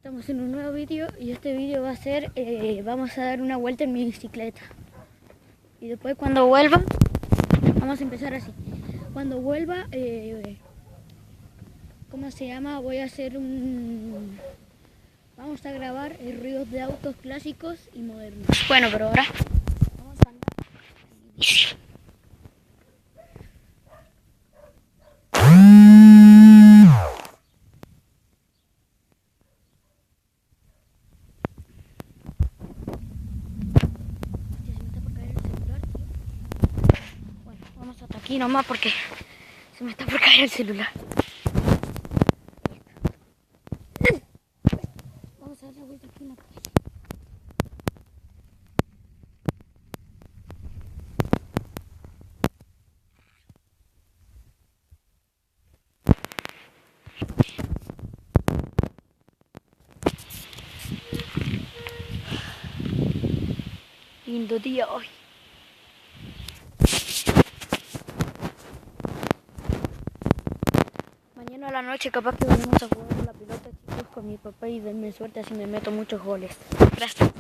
Estamos en un nuevo vídeo y este vídeo va a ser, vamos a dar una vuelta en mi bicicleta. Y después cuando vuelva, vamos a empezar así. Cuando vuelva, ¿cómo se llama? Voy a hacer vamos a grabar ruidos de autos clásicos y modernos. Bueno, pero ahora vamos a andar. Vamos hasta aquí nomás porque se me está por caer el celular. Vamos a dar la vuelta aquí en la calle. Lindo día hoy. Mañana a la noche capaz que vamos a jugar a la pelota, chicos, con mi papá y denme suerte así me meto muchos goles. Gracias.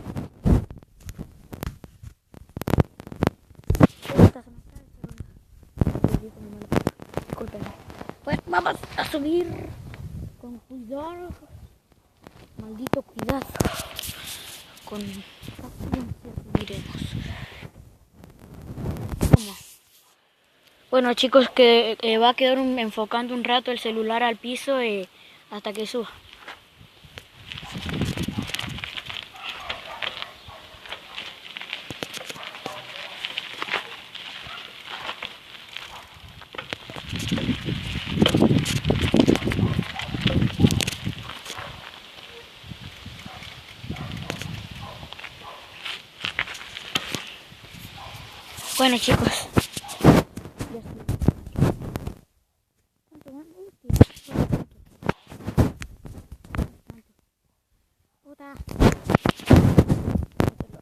Disculpen. Bueno, vamos a subir con cuidado. Maldito cuidado. Con paciencia subiremos. Vamos. Bueno, chicos, que va a quedar enfocando un rato el celular al piso hasta que suba. Bueno, chicos.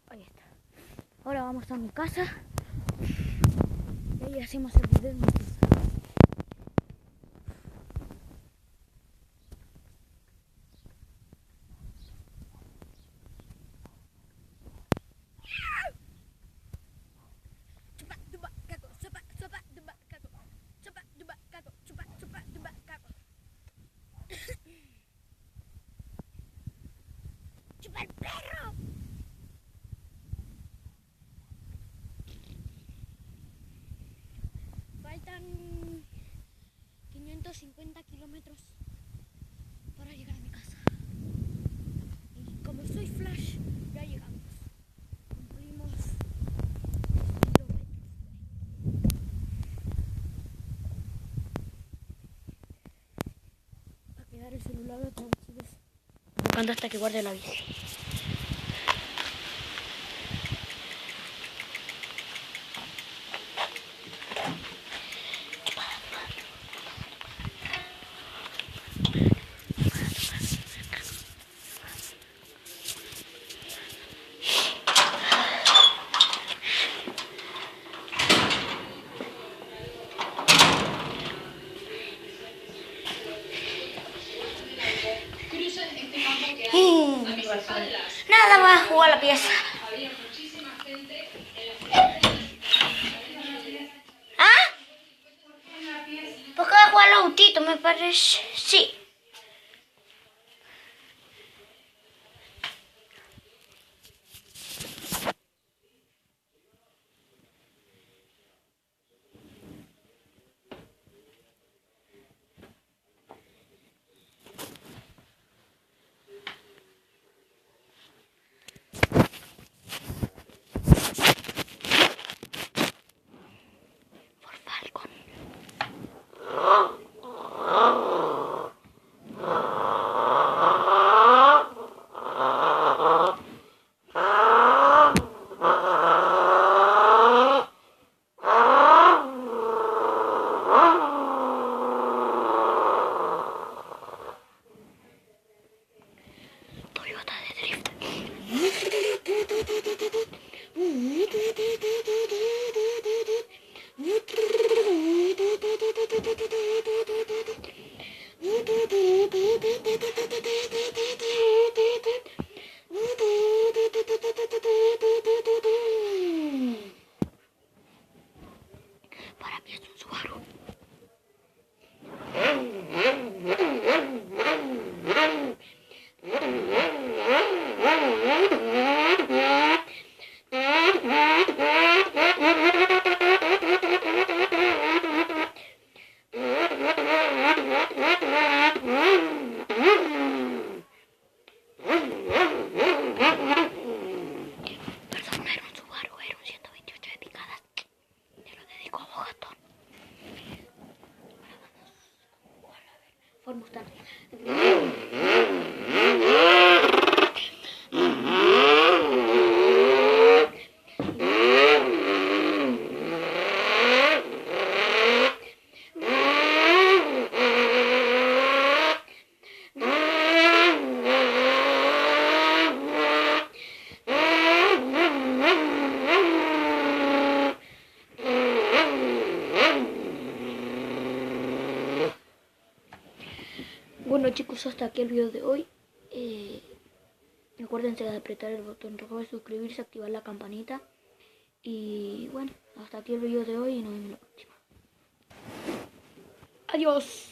Ahí está. Ahora vamos a mi casa y ahí hacemos el video en mi casa. ¡Chupa el perro! Faltan 550 kilómetros para llegar a mi casa. Y como soy Flash, ya llegamos. Cumplimos 10 kilómetros. Va a quedar el celular otra vez, chicos. Buscando hasta que guarde la bici. Nada más jugar la pieza. ¿Ah? ¿Por qué voy a jugar los autitos? Me parece. Sí. Bueno chicos, hasta aquí el video de hoy. Acuérdense de apretar el botón rojo de suscribirse, activar la campanita. Y bueno, hasta aquí el video de hoy y nos vemos en la próxima. Adiós.